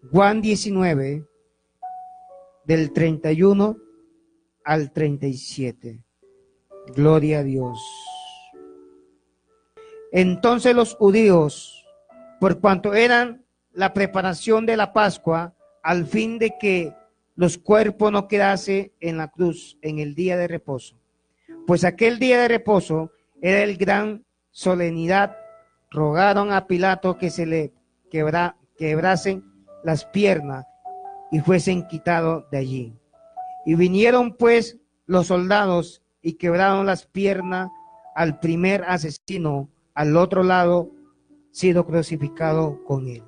Juan 19, del 31 al 37. Gloria a Dios. Entonces los judíos, por cuanto eran la preparación de la Pascua, al fin de que los cuerpos no quedase en la cruz en el día de reposo, pues aquel día de reposo era el gran solemnidad, rogaron a Pilato que se le quebrasen las piernas y fuesen quitados de allí. Y vinieron pues los soldados y quebraron las piernas al primer asesino, al otro lado sido crucificado con él.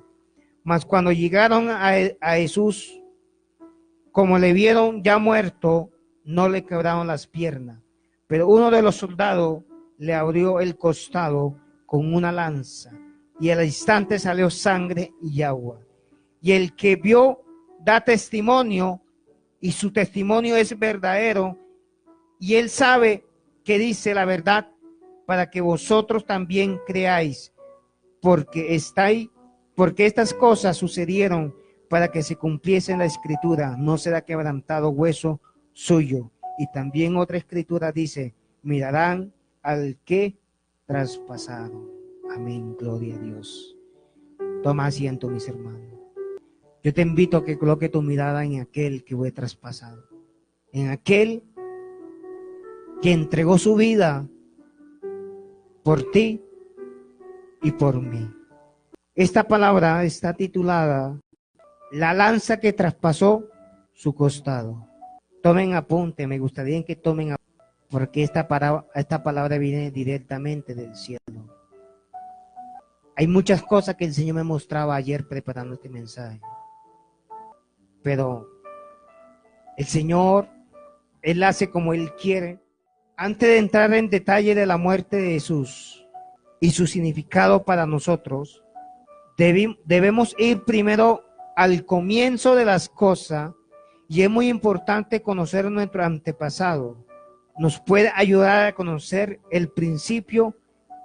Mas cuando llegaron a Jesús, como le vieron ya muerto, no le quebraron las piernas. Pero uno de los soldados le abrió el costado con una lanza, y al instante salió sangre y agua. Y el que vio da testimonio, y su testimonio es verdadero, y él sabe que dice la verdad, para que vosotros también creáis, porque estas cosas sucedieron para que se cumpliese en la escritura, no será quebrantado hueso suyo. Y también otra escritura dice, mirarán al que traspasaron. Amén, gloria a Dios. Toma asiento, mis hermanos. Yo te invito a que coloque tu mirada en aquel que fue traspasado, en aquel que entregó su vida por ti y por mí. Esta palabra está titulada La lanza que traspasó su costado. Tomen apunte, me gustaría que tomen apunte, porque esta palabra viene directamente del cielo. Hay muchas cosas que el Señor me mostraba ayer preparando este mensaje. Pero el Señor, Él hace como Él quiere. Antes de entrar en detalle de la muerte de Jesús y su significado para nosotros, debemos ir primero al comienzo de las cosas, y es muy importante conocer nuestro antepasado. Nos puede ayudar a conocer el principio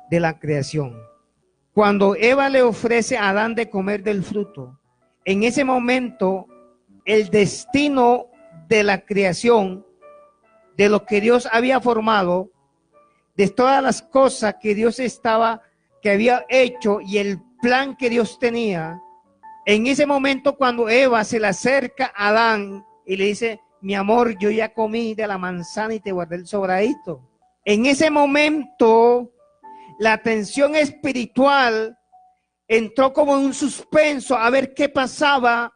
de la creación. Cuando Eva le ofrece a Adán de comer del fruto, en ese momento el destino de la creación, de lo que Dios había formado, de todas las cosas que que había hecho y el plan que Dios tenía, en ese momento cuando Eva se le acerca a Adán y le dice, mi amor, yo ya comí de la manzana y te guardé el sobradito. En ese momento, la atención espiritual entró como en un suspenso a ver qué pasaba,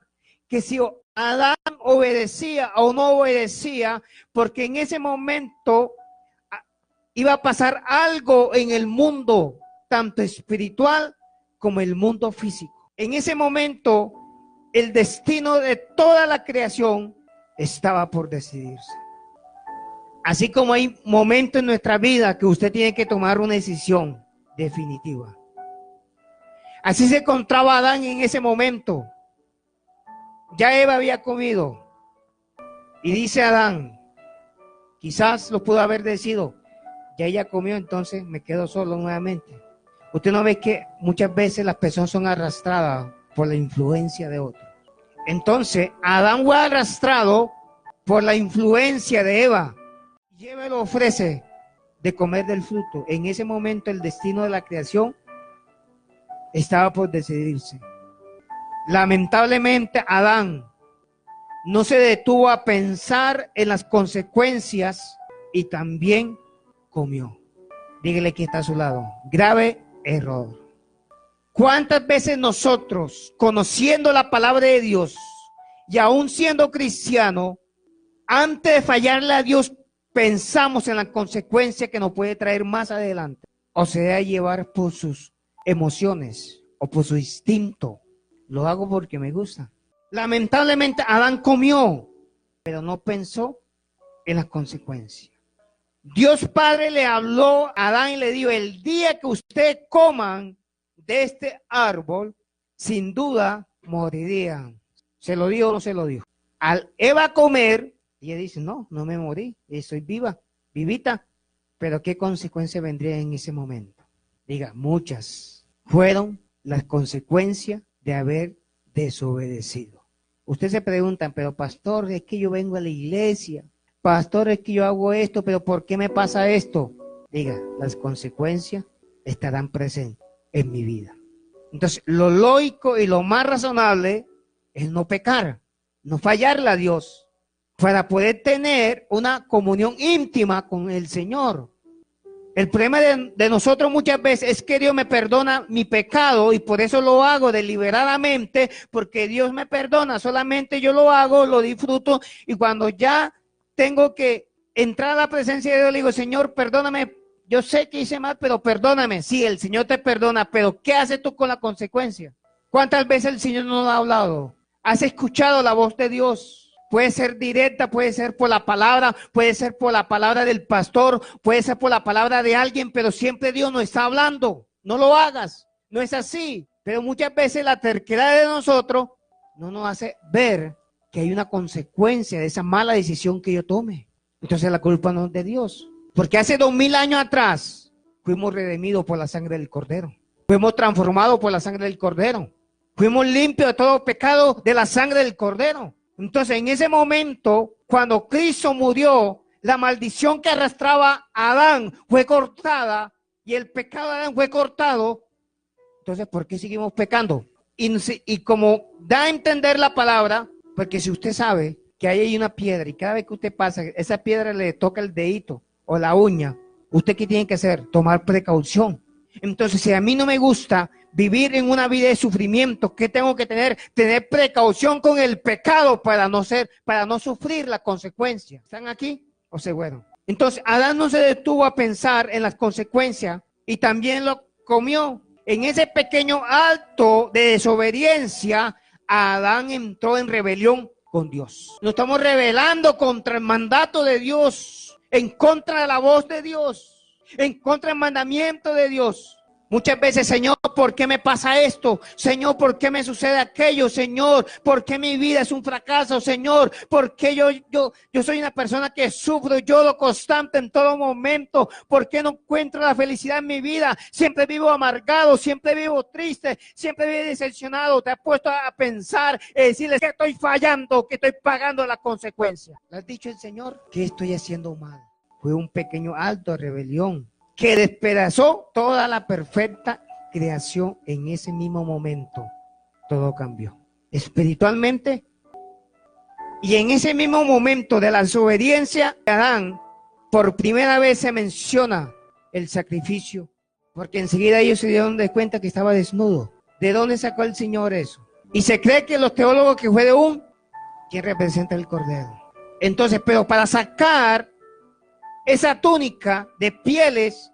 que si Adán obedecía o no obedecía, porque en ese momento iba a pasar algo en el mundo, tanto espiritual como el mundo físico. En ese momento, el destino de toda la creación estaba por decidirse. Así como hay momentos en nuestra vida que usted tiene que tomar una decisión definitiva. Así se encontraba Adán en ese momento. Ya Eva había comido. Y dice Adán, quizás lo pudo haber decidido, ya ella comió, entonces me quedo solo nuevamente. Usted no ve que muchas veces las personas son arrastradas por la influencia de otros. Entonces, Adán fue arrastrado por la influencia de Eva. Y Eva le ofrece de comer del fruto. En ese momento el destino de la creación estaba por decidirse. Lamentablemente, Adán no se detuvo a pensar en las consecuencias y también comió. Dígale que está a su lado. Grave error. ¿Cuántas veces nosotros, conociendo la palabra de Dios y aún siendo cristianos, antes de fallarle a Dios, pensamos en la consecuencia que nos puede traer más adelante? O se deja llevar por sus emociones o por su instinto. Lo hago porque me gusta. Lamentablemente Adán comió, pero no pensó en las consecuencias. Dios Padre le habló a Adán y le dijo, el día que ustedes coman de este árbol, sin duda morirían. ¿Se lo dijo o no se lo dijo? Al Eva comer, ella dice, no me morí, soy viva, vivita. Pero ¿qué consecuencia vendría en ese momento? Diga, muchas. Fueron las consecuencias de haber desobedecido. Ustedes se preguntan, pero pastor, es que yo vengo a la iglesia. Pastor, es que yo hago esto, pero ¿por qué me pasa esto? Diga, las consecuencias estarán presentes en mi vida. Entonces, lo lógico y lo más razonable es no pecar, no fallarle a Dios, para poder tener una comunión íntima con el Señor. El problema de nosotros muchas veces es que Dios me perdona mi pecado y por eso lo hago deliberadamente, porque Dios me perdona, solamente yo lo hago, lo disfruto y cuando ya tengo que entrar a la presencia de Dios, le digo, Señor, perdóname, yo sé que hice mal, pero perdóname. Sí, el Señor te perdona, pero ¿qué haces tú con la consecuencia? ¿Cuántas veces el Señor nos ha hablado? ¿Has escuchado la voz de Dios? Puede ser directa, puede ser por la palabra, puede ser por la palabra del pastor, puede ser por la palabra de alguien, pero siempre Dios nos está hablando. No lo hagas, no es así. Pero muchas veces la terquedad de nosotros no nos hace ver que hay una consecuencia de esa mala decisión que yo tome. Entonces la culpa no es de Dios. Porque hace 2000 años atrás fuimos redimidos por la sangre del Cordero. Fuimos transformados por la sangre del Cordero. Fuimos limpios de todo pecado de la sangre del Cordero. Entonces, en ese momento, cuando Cristo murió, la maldición que arrastraba a Adán fue cortada y el pecado de Adán fue cortado. Entonces, ¿por qué seguimos pecando? Y como da a entender la palabra, porque si usted sabe que ahí hay una piedra y cada vez que usted pasa, esa piedra le toca el dedito o la uña, ¿usted qué tiene que hacer? Tomar precaución. Entonces, si a mí no me gusta vivir en una vida de sufrimiento, ¿qué tengo que tener? Tener precaución con el pecado para no sufrir la consecuencia. ¿Están aquí? O se fueron. Entonces, Adán no se detuvo a pensar en las consecuencias y también lo comió. En ese pequeño acto de desobediencia, Adán entró en rebelión con Dios. Nos estamos rebelando contra el mandato de Dios, en contra de la voz de Dios, en contra del mandamiento de Dios. Muchas veces, Señor, ¿por qué me pasa esto? Señor, ¿por qué me sucede aquello? Señor, ¿por qué mi vida es un fracaso? Señor, ¿por qué yo soy una persona que sufro, lloro constante en todo momento? ¿Por qué no encuentro la felicidad en mi vida? Siempre vivo amargado, siempre vivo triste, siempre vivo decepcionado. Te has puesto a pensar, decirles que estoy fallando, que estoy pagando la consecuencia. ¿Le has dicho el Señor? ¿Qué estoy haciendo mal? Fue un pequeño acto de rebelión que despedazó toda la perfecta creación. En ese mismo momento. Todo cambió espiritualmente. Y en ese mismo momento de la desobediencia de Adán, por primera vez se menciona el sacrificio, porque enseguida ellos se dieron de cuenta que estaba desnudo. ¿De dónde sacó el Señor eso? Y se cree que los teólogos que fue de quien representa el Cordero. Entonces, pero para sacar esa túnica de pieles,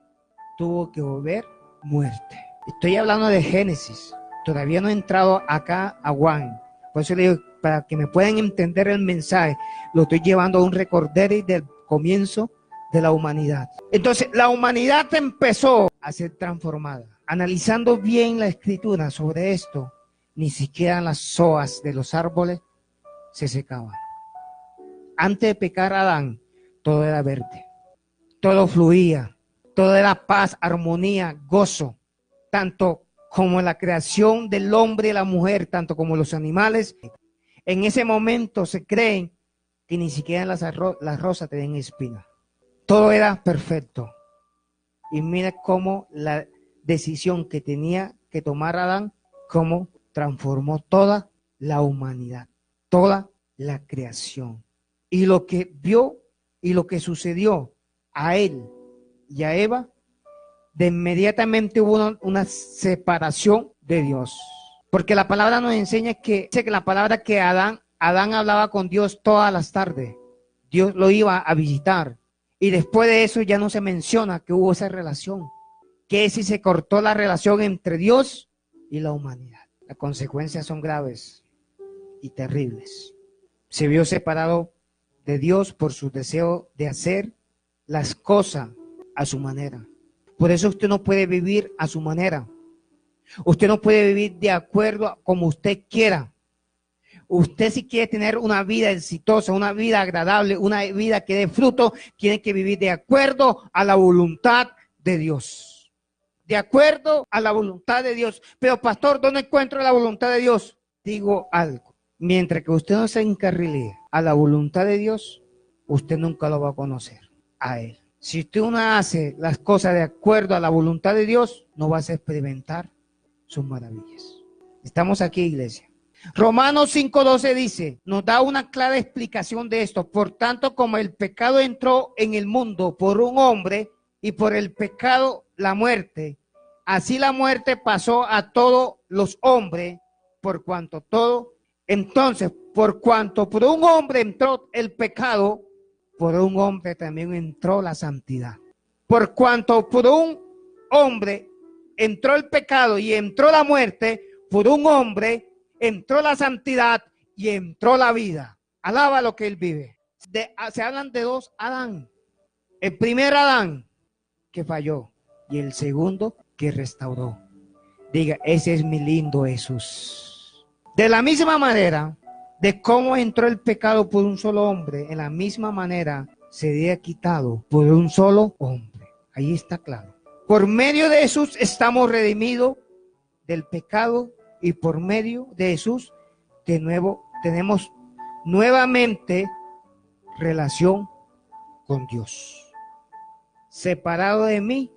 tuvo que volver muerte. Estoy hablando de Génesis. Todavía no he entrado acá a Juan. Por eso le digo, para que me puedan entender el mensaje, lo estoy llevando a un recorderis del comienzo de la humanidad. Entonces, la humanidad empezó a ser transformada. Analizando bien la escritura sobre esto, ni siquiera las hojas de los árboles se secaban. Antes de pecar a Adán, todo era verde. Todo fluía, todo era paz, armonía, gozo, tanto como la creación del hombre y la mujer, tanto como los animales. En ese momento se creen que ni siquiera las rosas tenían espinas. Todo era perfecto. Y mira cómo la decisión que tenía que tomar Adán, cómo transformó toda la humanidad, toda la creación. Y lo que vio y lo que sucedió a él y a Eva, de inmediatamente hubo una separación de Dios. Porque la palabra nos enseña que la palabra que Adán hablaba con Dios todas las tardes. Dios lo iba a visitar. Y después de eso ya no se menciona que hubo esa relación. Que si se cortó la relación entre Dios y la humanidad. Las consecuencias son graves y terribles. Se vio separado de Dios por su deseo de hacer las cosas a su manera. Por eso usted no puede vivir a su manera. Usted no puede vivir de acuerdo a como usted quiera. Usted si quiere tener una vida exitosa, una vida agradable, una vida que dé fruto, tiene que vivir de acuerdo a la voluntad de Dios. De acuerdo a la voluntad de Dios. Pero pastor, ¿dónde encuentro la voluntad de Dios? digo algo. Mientras que usted no se encarrile a la voluntad de Dios, usted nunca lo va a conocer a Él. Si usted no hace las cosas de acuerdo a la voluntad de Dios, no vas a experimentar sus maravillas. Estamos aquí, iglesia. Romanos 5:12 dice, nos da una clara explicación de esto. Por tanto, como el pecado entró en el mundo por un hombre y por el pecado la muerte, así la muerte pasó a todos los hombres por cuanto todo. Entonces, por cuanto por un hombre entró el pecado, por un hombre también entró la santidad. Por cuanto por un hombre entró el pecado y entró la muerte, por un hombre entró la santidad y entró la vida. Alaba lo que él vive. Se hablan de dos Adán. El primer Adán que falló y el segundo que restauró. Diga, ese es mi lindo Jesús. De la misma manera, de cómo entró el pecado por un solo hombre, en la misma manera sería quitado por un solo hombre. Ahí está claro. Por medio de Jesús estamos redimidos del pecado y por medio de Jesús de nuevo tenemos nuevamente relación con Dios. Separado de mí,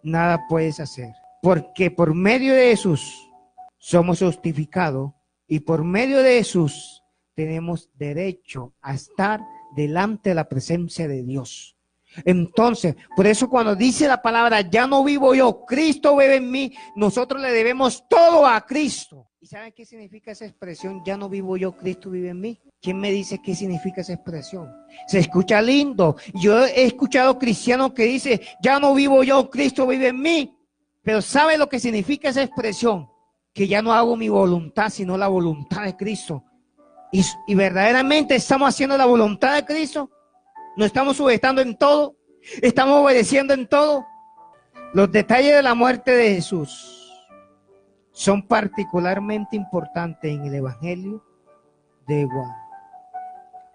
nada puedes hacer. Porque por medio de Jesús somos justificados y por medio de Jesús tenemos derecho a estar delante de la presencia de Dios. Entonces, por eso cuando dice la palabra, ya no vivo yo, Cristo vive en mí, nosotros le debemos todo a Cristo. ¿Y saben qué significa esa expresión? Ya no vivo yo, Cristo vive en mí. ¿Quién me dice qué significa esa expresión? Se escucha lindo. Yo he escuchado cristianos que dicen, ya no vivo yo, Cristo vive en mí. Pero ¿sabe lo que significa esa expresión? Que ya no hago mi voluntad, sino la voluntad de Cristo. Y verdaderamente estamos haciendo la voluntad de Cristo. Nos estamos sujetando en todo. Estamos obedeciendo en todo. Los detalles de la muerte de Jesús son particularmente importantes en el Evangelio de Juan.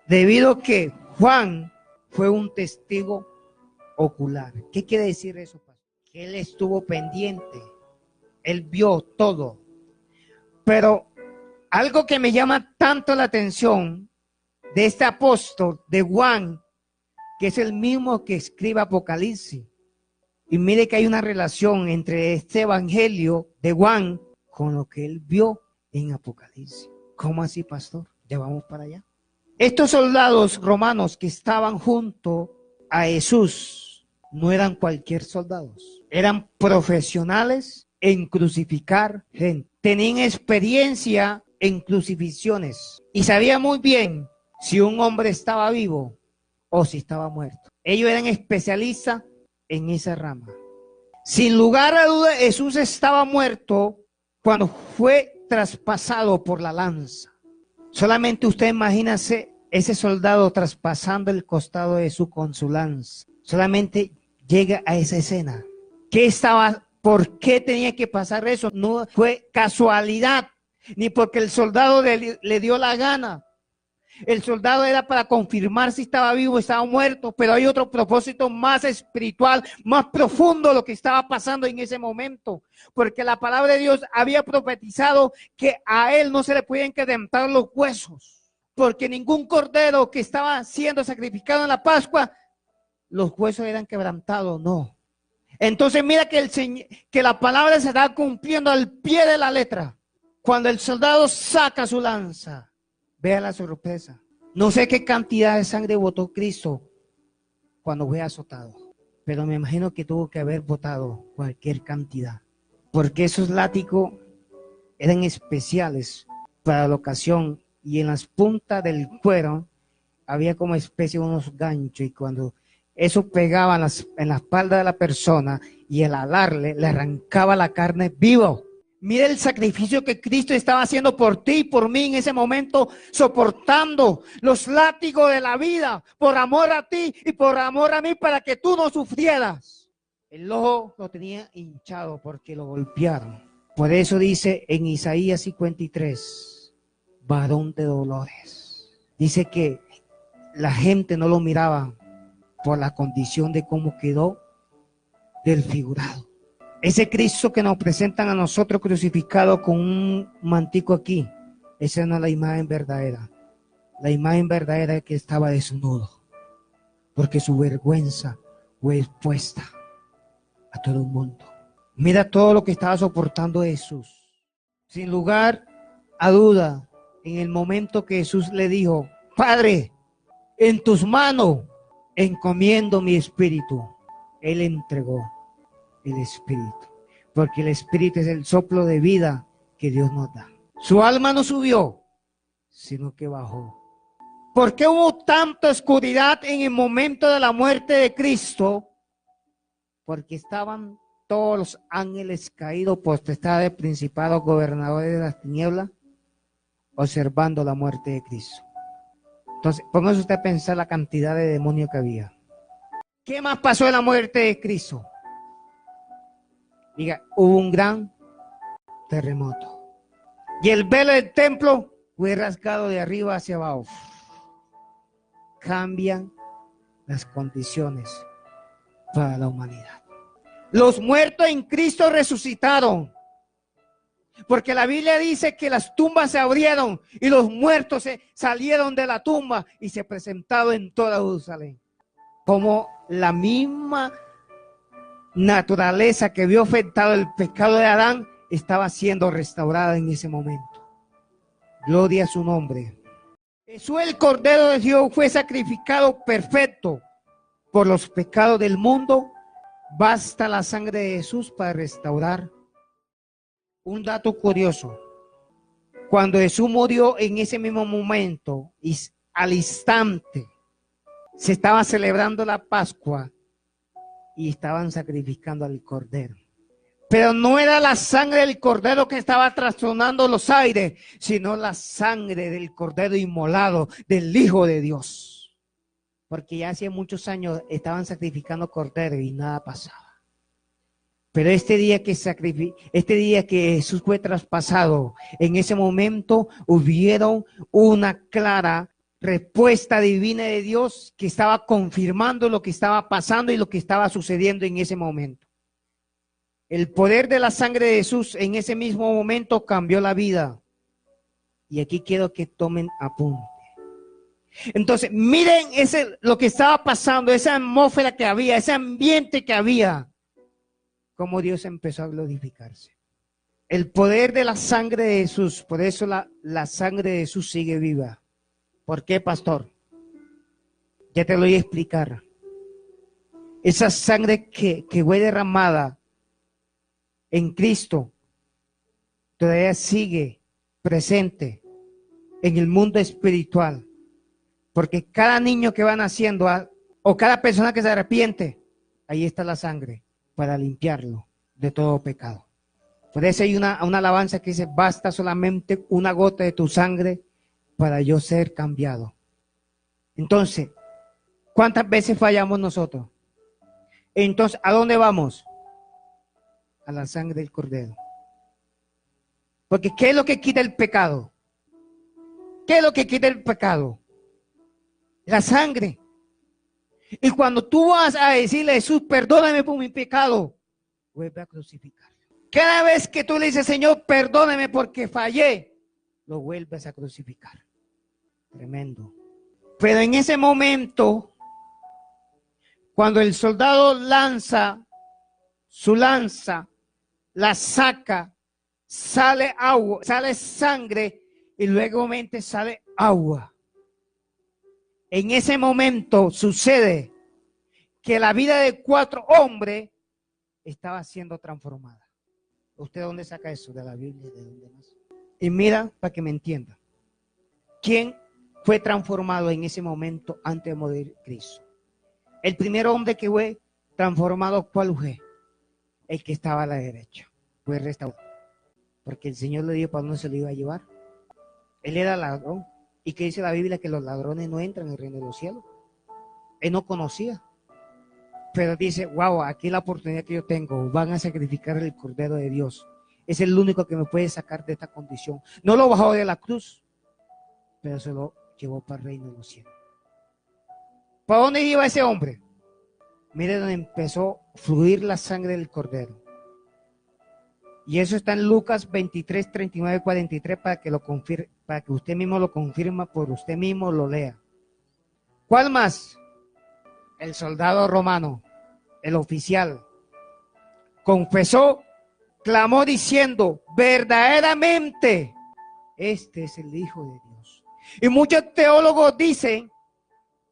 Debido a que Juan fue un testigo ocular. ¿Qué quiere decir eso, pastor? Que él estuvo pendiente. Él vio todo. Pero algo que me llama tanto la atención de este apóstol, de Juan, que es el mismo que escribe Apocalipsis. Y mire que hay una relación entre este evangelio de Juan con lo que él vio en Apocalipsis. ¿Cómo así, pastor? Ya vamos para allá. Estos soldados romanos que estaban junto a Jesús no eran cualquier soldados. Eran profesionales en crucificar gente. Tenían experiencia en crucifixiones y sabían muy bien si un hombre estaba vivo o si estaba muerto. Ellos eran especialistas en esa rama. Sin lugar a duda, Jesús estaba muerto cuando fue traspasado por la lanza. Solamente usted imagínese ese soldado traspasando el costado de Jesús con su lanza. Solamente llega a esa escena. ¿Por qué tenía que pasar eso? No fue casualidad, ni porque el soldado le dio la gana. El soldado era para confirmar si estaba vivo o estaba muerto, pero hay otro propósito más espiritual, más profundo lo que estaba pasando en ese momento, porque la palabra de Dios había profetizado que a él no se le podían quebrantar los huesos, porque ningún cordero que estaba siendo sacrificado en la Pascua, los huesos eran quebrantados, no. Entonces mira que la palabra se está cumpliendo al pie de la letra. Cuando el soldado saca su lanza, vea la sorpresa. No sé qué cantidad de sangre botó Cristo cuando fue azotado, pero me imagino que tuvo que haber botado cualquier cantidad, porque esos látigos eran especiales para la ocasión y en las puntas del cuero había como especie de unos ganchos, y cuando eso pegaba en la espalda de la persona y el alarle le arrancaba la carne vivo. Mira el sacrificio que Cristo estaba haciendo por ti y por mí en ese momento, soportando los látigos de la vida por amor a ti y por amor a mí, para que tú no sufrieras. El ojo lo tenía hinchado porque lo golpearon. Por eso dice en Isaías 53, varón de dolores. Dice que la gente no lo miraba por la condición de cómo quedó desfigurado. Ese Cristo que nos presentan a nosotros crucificado con un mantico aquí, Esa no es la imagen verdadera. La imagen verdadera es que estaba desnudo, porque su vergüenza fue expuesta a todo el mundo. Mira todo lo que estaba soportando Jesús. Sin lugar a duda, en el momento que Jesús le dijo: Padre, en tus manos encomiendo mi espíritu, Él entregó el espíritu, porque el espíritu es el soplo de vida que Dios nos da. Su alma no subió, sino que bajó. ¿Por qué hubo tanta oscuridad en el momento de la muerte de Cristo? Porque estaban todos los ángeles caídos, potestades, principados, gobernadores de las tinieblas, observando la muerte de Cristo. Entonces, póngase usted a pensar la cantidad de demonios que había. ¿Qué más pasó en la muerte de Cristo? Diga, hubo un gran terremoto. Y el velo del templo fue rasgado de arriba hacia abajo. Cambian las condiciones para la humanidad. Los muertos en Cristo resucitaron. Porque la Biblia dice que las tumbas se abrieron y los muertos salieron de la tumba y se presentaron en toda Jerusalén. Como la misma naturaleza que vio afectado el pecado de Adán estaba siendo restaurada en ese momento. Gloria a su nombre. Jesús, el Cordero de Dios, fue sacrificado perfecto por los pecados del mundo. Basta la sangre de Jesús para restaurar. Un dato curioso: cuando Jesús murió, en ese mismo momento y al instante se estaba celebrando la Pascua y estaban sacrificando al Cordero. Pero no era la sangre del Cordero que estaba trastornando los aires, sino la sangre del Cordero inmolado, del Hijo de Dios. Porque ya hace muchos años estaban sacrificando Cordero y nada pasaba. Pero este día que Jesús fue traspasado, en ese momento hubieron una clara respuesta divina de Dios que estaba confirmando lo que estaba pasando y lo que estaba sucediendo en ese momento. El poder de la sangre de Jesús en ese mismo momento cambió la vida. Y aquí quiero que tomen apunte. Entonces, miren lo que estaba pasando, esa atmósfera que había, ese ambiente que había. Cómo Dios empezó a glorificarse. El poder de la sangre de Jesús, por eso la sangre de Jesús sigue viva. ¿Por qué, pastor? Ya te lo voy a explicar. Esa sangre que fue derramada en Cristo todavía sigue presente en el mundo espiritual. Porque cada niño que va naciendo o cada persona que se arrepiente, ahí está la sangre para limpiarlo de todo pecado. Por eso hay una alabanza que dice: basta solamente una gota de tu sangre para yo ser cambiado. Entonces, ¿cuántas veces fallamos nosotros? Entonces, ¿a dónde vamos? A la sangre del Cordero. Porque ¿qué es lo que quita el pecado? ¿Qué es lo que quita el pecado? La sangre. Y cuando tú vas a decirle a Jesús: perdóname por mi pecado, vuelve a crucificarlo. Cada vez que tú le dices: Señor, perdóname porque fallé, lo vuelves a crucificar. Tremendo. Pero en ese momento, cuando el soldado lanza su lanza, la saca, sale agua, sale sangre y luego sale agua. En ese momento sucede que la vida de 4 hombres estaba siendo transformada. ¿Usted dónde saca eso? ¿De la Biblia? ¿De dónde más? Y mira, para que me entienda. ¿Quién fue transformado en ese momento antes de morir Cristo? El primer hombre que fue transformado, ¿cuál fue? El que estaba a la derecha. Fue restaurado. Porque el Señor le dijo para dónde se lo iba a llevar. Él era ladrón. ¿Y qué dice la Biblia? Que los ladrones no entran en el reino de los cielos. Él no conocía. Pero dice: wow, aquí la oportunidad que yo tengo. Van a sacrificar el Cordero de Dios. Es el único que me puede sacar de esta condición. No lo bajó de la cruz, pero se lo llevó para el reino de los cielos. ¿Para dónde iba ese hombre? Mire donde empezó a fluir la sangre del Cordero. Y eso está en Lucas 23, 39, 43 para que lo confirme, para que usted mismo lo confirma, por usted mismo lo lea. ¿Cuál más? El soldado romano, el oficial, confesó, clamó diciendo, verdaderamente, este es el Hijo de Dios. Y muchos teólogos dicen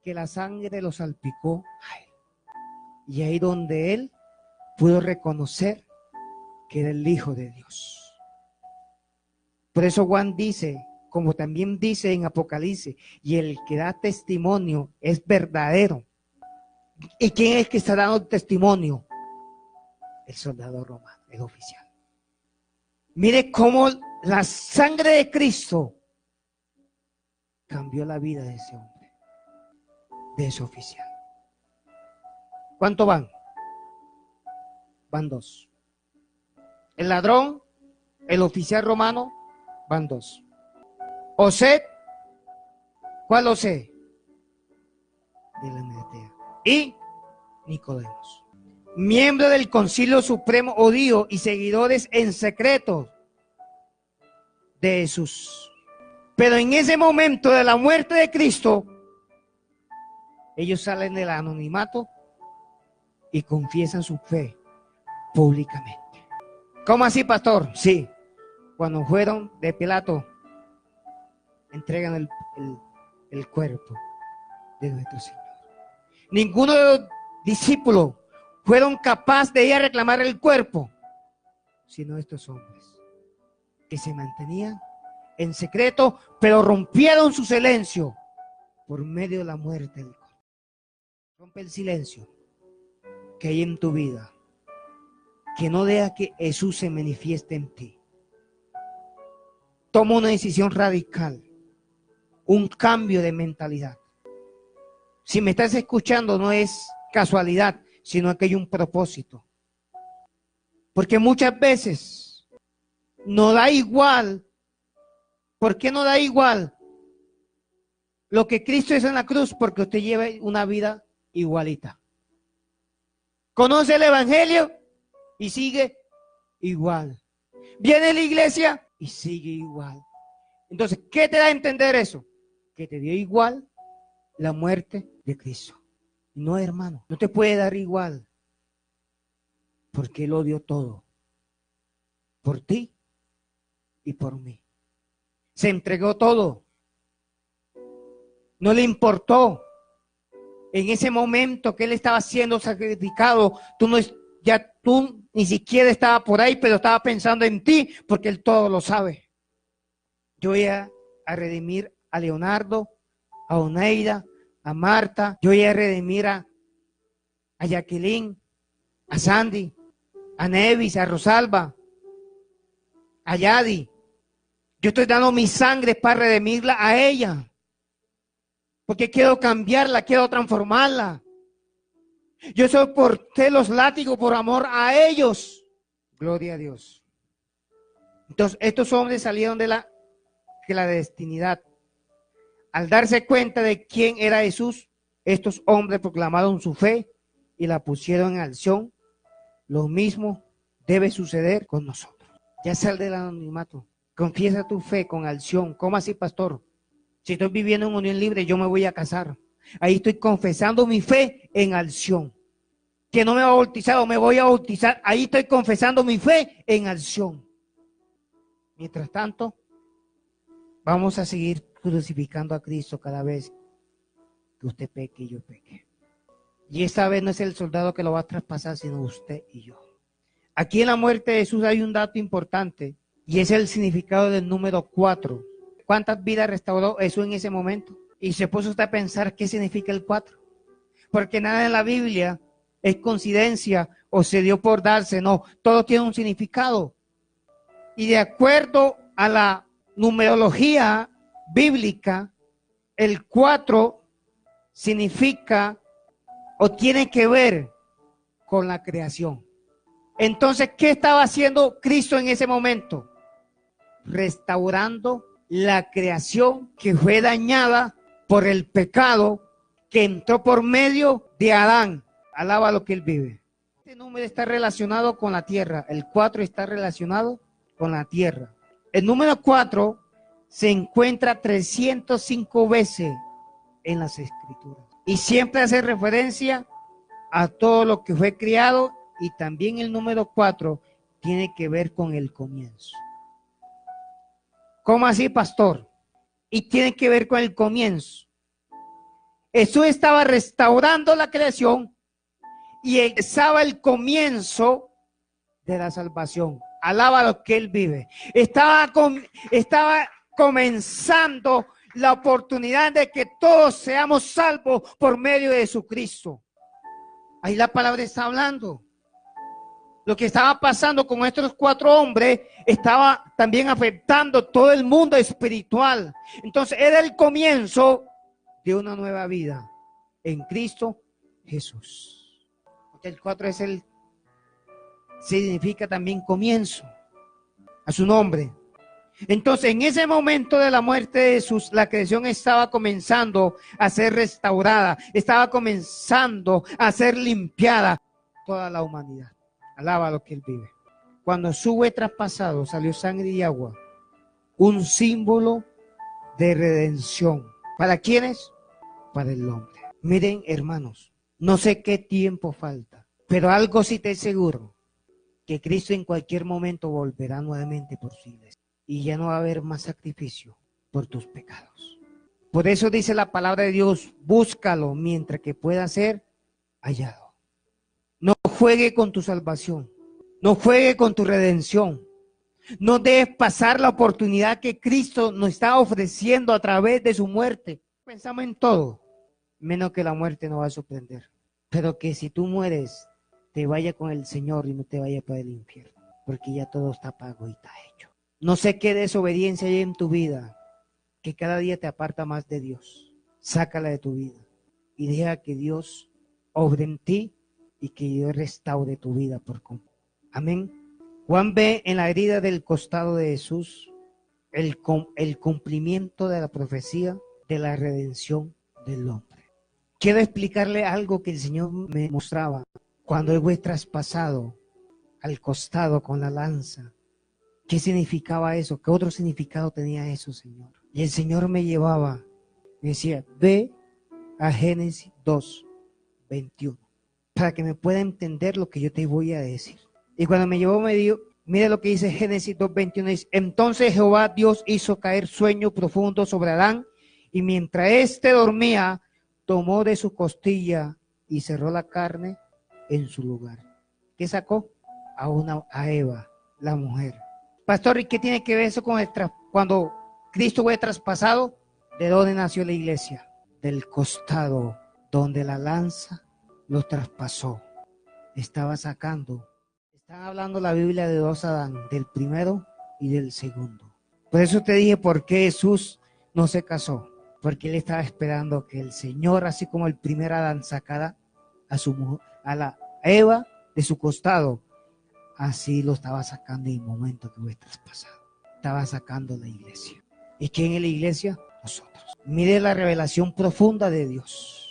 que la sangre lo salpicó a él. Y ahí donde él pudo reconocer que era el Hijo de Dios. Por eso Juan dice, como también dice en Apocalipsis, y el que da testimonio es verdadero. ¿Y quién es que está dando testimonio? El soldado romano, el oficial. Mire cómo la sangre de Cristo cambió la vida de ese hombre, de ese oficial. ¿Cuánto van? Van 2. El ladrón, el oficial romano, van 2. Osed, ¿cuál Osed? De la Arimatea. Y Nicodemos, miembro del Concilio Supremo judío y seguidores en secreto de Jesús. Pero en ese momento de la muerte de Cristo, ellos salen del anonimato y confiesan su fe públicamente. ¿Cómo así, pastor? Sí, cuando fueron de Pilato, entregan el cuerpo de nuestro Señor. Ninguno de los discípulos fueron capaces de ir a reclamar el cuerpo, sino estos hombres que se mantenían en secreto, pero rompieron su silencio por medio de la muerte del cuerpo. Rompe el silencio que hay en tu vida, que no deja que Jesús se manifieste en ti. Toma una decisión radical, un cambio de mentalidad. Si me estás escuchando, no es casualidad, sino que hay un propósito. Porque muchas veces no da igual. ¿Por qué no da igual lo que Cristo hizo en la cruz? Porque usted lleva una vida igualita. Conoce el Evangelio y sigue igual. Viene a la iglesia y sigue igual. Entonces, ¿qué te da a entender eso? Que te dio igual la muerte de Cristo. No, hermano, no te puede dar igual, porque Él lo dio todo, por ti y por mí. Se entregó todo. No le importó. En ese momento que Él estaba siendo sacrificado, tú ni siquiera estaba por ahí, pero estaba pensando en ti, porque Él todo lo sabe. Yo voy a redimir a Leonardo, a Oneida, a Marta, yo voy a redimir a Jacqueline, a Sandy, a Nevis, a Rosalba, a Yadi. Yo estoy dando mi sangre para redimirla a ella, porque quiero cambiarla, quiero transformarla. Yo soporté los látigos por amor a ellos. Gloria a Dios. Entonces, estos hombres salieron de la clandestinidad. Al darse cuenta de quién era Jesús, estos hombres proclamaron su fe y la pusieron en acción. Lo mismo debe suceder con nosotros. Ya sal del anonimato. Confiesa tu fe con acción. ¿Cómo así, pastor? Si estoy viviendo en unión libre, yo me voy a casar. Ahí estoy confesando mi fe en acción. Que no me va a bautizar o me voy a bautizar. Ahí estoy confesando mi fe en acción. Mientras tanto, vamos a seguir crucificando a Cristo cada vez que usted peque y yo peque. Y esta vez no es el soldado que lo va a traspasar, sino usted y yo. Aquí en la muerte de Jesús hay un dato importante y es el significado del número 4. ¿Cuántas vidas restauró Jesús en ese momento? Y se puso usted a pensar qué significa el 4. Porque nada en la Biblia es coincidencia o se dio por darse, no, todo tiene un significado. Y de acuerdo a la numerología bíblica, el 4 significa o tiene que ver con la creación. Entonces, ¿qué estaba haciendo Cristo en ese momento? Restaurando la creación que fue dañada por el pecado que entró por medio de Adán. Alaba lo que él vive. Este número está relacionado con la tierra. El 4 está relacionado con la tierra. El número 4 se encuentra 305 veces en las escrituras. Y siempre hace referencia a todo lo que fue creado, y también el número 4 tiene que ver con el comienzo. ¿Cómo así, pastor? Y tiene que ver con el comienzo. Jesús estaba restaurando la creación y estaba el comienzo de la salvación. Alaba lo que Él vive. Estaba comenzando la oportunidad de que todos seamos salvos por medio de Jesucristo. Ahí la palabra está hablando. Lo que estaba pasando con estos 4 hombres estaba también afectando todo el mundo espiritual. Entonces era el comienzo de una nueva vida en Cristo Jesús. El 4 significa también comienzo a su nombre. Entonces, en ese momento de la muerte de Jesús, la creación estaba comenzando a ser restaurada, estaba comenzando a ser limpiada toda la humanidad. Alaba lo que Él vive. Cuando sube traspasado, salió sangre y agua, un símbolo de redención. ¿Para quiénes? Para el hombre. Miren, hermanos, no sé qué tiempo falta, pero algo sí te aseguro, que Cristo en cualquier momento volverá nuevamente por su iglesia. Y ya no va a haber más sacrificio por tus pecados. Por eso dice la palabra de Dios, búscalo mientras que pueda ser hallado. No juegue con tu salvación, no juegue con tu redención. No dejes pasar la oportunidad que Cristo nos está ofreciendo a través de su muerte. Pensamos en todo, menos que la muerte nos va a sorprender. Pero que si tú mueres, te vaya con el Señor y no te vaya para el infierno, porque ya todo está pago y está hecho. No sé qué desobediencia hay en tu vida, que cada día te aparta más de Dios. Sácala de tu vida y deja que Dios obre en ti y que Dios restaure tu vida por completo. Amén. Juan ve en la herida del costado de Jesús el cumplimiento de la profecía de la redención del hombre. Quiero explicarle algo que el Señor me mostraba. Cuando Él fue traspasado al costado con la lanza, ¿qué significaba eso? ¿Qué otro significado tenía eso, Señor? Y el Señor me llevaba, me decía, ve a Génesis 2:21, para que me pueda entender lo que yo te voy a decir. Y cuando me llevó, me dijo, mira lo que dice Génesis 2:21, dice, entonces Jehová Dios hizo caer sueño profundo sobre Adán, y mientras éste dormía, tomó de su costilla y cerró la carne en su lugar. ¿Qué sacó? A Eva, la mujer. Pastor, ¿y qué tiene que ver eso con cuando Cristo fue traspasado? ¿De dónde nació la iglesia? Del costado donde la lanza lo traspasó. Estaba sacando. Está hablando la Biblia de 2 Adán, del primero y del segundo. Por eso te dije por qué Jesús no se casó. Porque él estaba esperando que el Señor, así como el primer Adán sacara a la Eva de su costado, así lo estaba sacando en el momento que fue traspasado. Estaba sacando la iglesia. ¿Y quién es la iglesia? Nosotros. Mire la revelación profunda de Dios.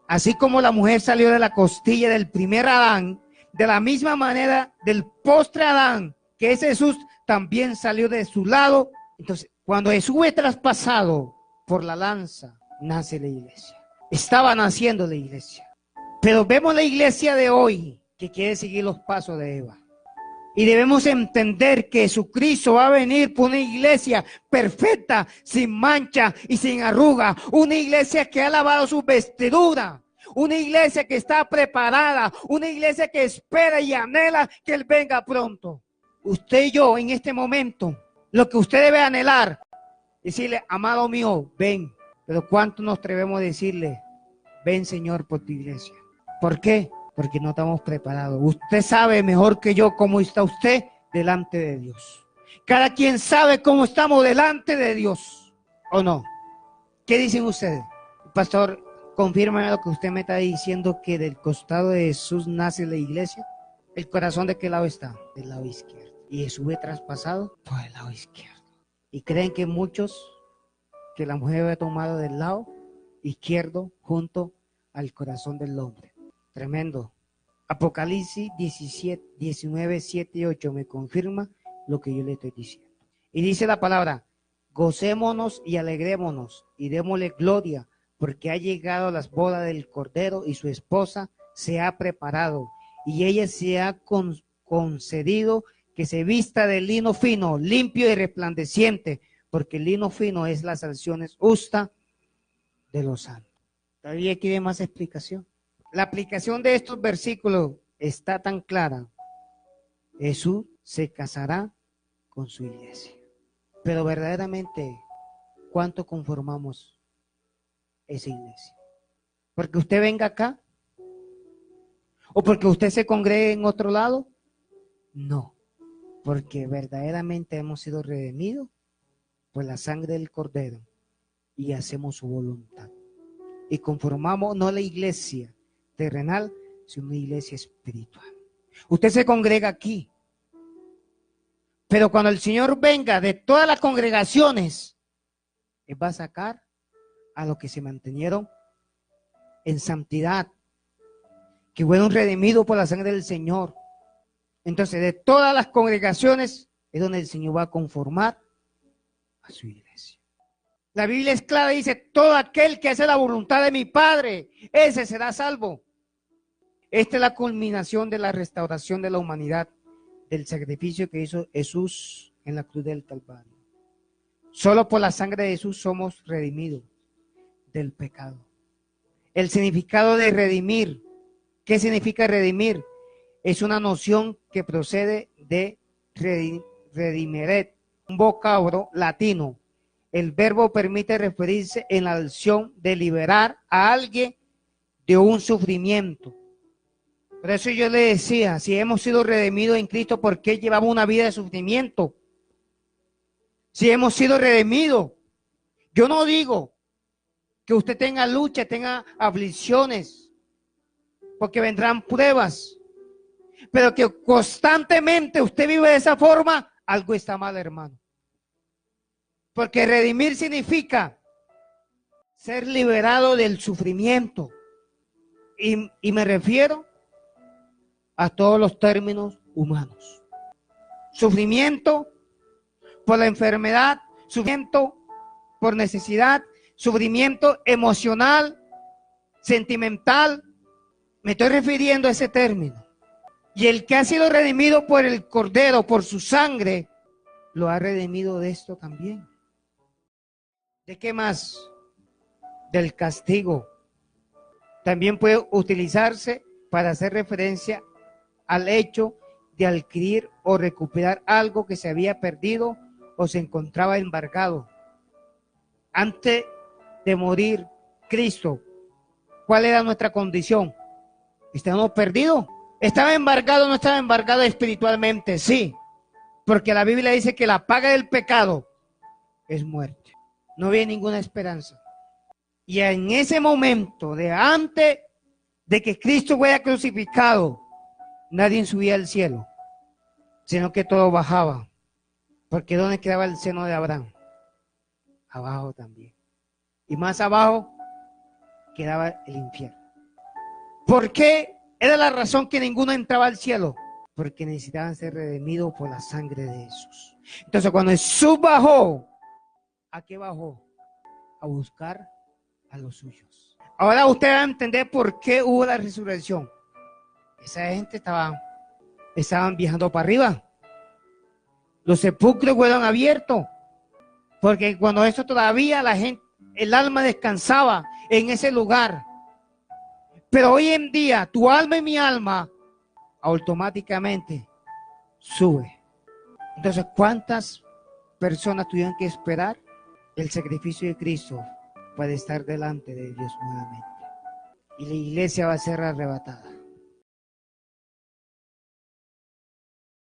Así como la mujer salió de la costilla del primer Adán, de la misma manera del postre Adán, que es Jesús, también salió de su lado. Entonces, cuando Jesús fue traspasado por la lanza, nace la iglesia. Estaba naciendo la iglesia. Pero vemos la iglesia de hoy que quiere seguir los pasos de Eva. Y debemos entender que Jesucristo va a venir por una iglesia perfecta, sin mancha y sin arruga. Una iglesia que ha lavado su vestidura. Una iglesia que está preparada. Una iglesia que espera y anhela que Él venga pronto. Usted y yo en este momento, lo que usted debe anhelar, decirle, amado mío, ven. Pero ¿cuánto nos atrevemos a decirle, ven Señor por tu iglesia? ¿Por qué? Porque no estamos preparados. Usted sabe mejor que yo cómo está usted delante de Dios. Cada quien sabe cómo estamos delante de Dios, ¿o no? ¿Qué dicen ustedes? Pastor, confírmame lo que usted me está diciendo, que del costado de Jesús nace la iglesia. ¿El corazón de qué lado está? Del lado izquierdo. Y Jesús fue traspasado por el lado izquierdo. Y creen que muchos, que la mujer había tomado del lado izquierdo junto al corazón del hombre. Tremendo. Apocalipsis 19, 7 y 8 me confirma lo que yo le estoy diciendo. Y dice la palabra, gocémonos y alegrémonos y démosle gloria, porque ha llegado las bodas del Cordero y su esposa se ha preparado, y ella se ha concedido que se vista de lino fino, limpio y resplandeciente, porque el lino fino es la salvación justa de los santos. Todavía quiere más explicación. La aplicación de estos versículos está tan clara. Jesús se casará con su iglesia. Pero verdaderamente, ¿cuánto conformamos esa iglesia? Porque usted venga acá o porque usted se congregue en otro lado. No, porque verdaderamente hemos sido redimidos por la sangre del Cordero y hacemos su voluntad. Y conformamos no la iglesia terrenal, sino una iglesia espiritual. Usted se congrega aquí, pero cuando el Señor venga de todas las congregaciones, Él va a sacar a los que se mantenieron en santidad, que fueron redimidos por la sangre del Señor. Entonces, de todas las congregaciones es donde el Señor va a conformar a su iglesia. La Biblia es clara, dice, todo aquel que hace la voluntad de mi Padre, ese será salvo. Esta es la culminación de la restauración de la humanidad, del sacrificio que hizo Jesús en la cruz del Calvario. Solo por la sangre de Jesús somos redimidos del pecado. El significado de redimir, ¿qué significa redimir? Es una noción que procede de redimeret, un vocablo latino. El verbo permite referirse en la acción de liberar a alguien de un sufrimiento. Por eso yo le decía, si hemos sido redimidos en Cristo, ¿por qué llevamos una vida de sufrimiento? Si hemos sido redimidos, yo no digo que usted tenga lucha, tenga aflicciones, porque vendrán pruebas, pero que constantemente usted vive de esa forma, algo está mal, hermano. Porque redimir significa ser liberado del sufrimiento. Y me refiero a todos los términos humanos. Sufrimiento por la enfermedad, sufrimiento por necesidad, sufrimiento emocional, sentimental. Me estoy refiriendo a ese término. Y el que ha sido redimido por el Cordero, por su sangre, lo ha redimido de esto también. ¿De qué más? Del castigo. También puede utilizarse para hacer referencia al hecho de adquirir o recuperar algo que se había perdido o se encontraba embargado. Antes de morir Cristo, ¿cuál era nuestra condición? ¿Estábamos perdidos? ¿Estaba embargado o no estaba embargado espiritualmente? Sí, porque la Biblia dice que la paga del pecado es muerte. No había ninguna esperanza. Y en ese momento, de antes de que Cristo fuera crucificado, nadie subía al cielo, sino que todo bajaba. Porque ¿dónde quedaba el seno de Abraham? Abajo también. Y más abajo quedaba el infierno. ¿Por qué? Era la razón que ninguno entraba al cielo. Porque necesitaban ser redimidos por la sangre de Jesús. Entonces cuando Jesús bajó, ¿a qué bajó? A buscar a los suyos. Ahora usted va a entender por qué hubo la resurrección. Esa gente estaban viajando para arriba. Los sepulcros fueron abiertos. Porque cuando eso todavía la gente, el alma descansaba en ese lugar. Pero hoy en día, tu alma y mi alma automáticamente sube. Entonces, ¿cuántas personas tuvieron que esperar el sacrificio de Cristo para estar delante de Dios nuevamente? Y la iglesia va a ser arrebatada.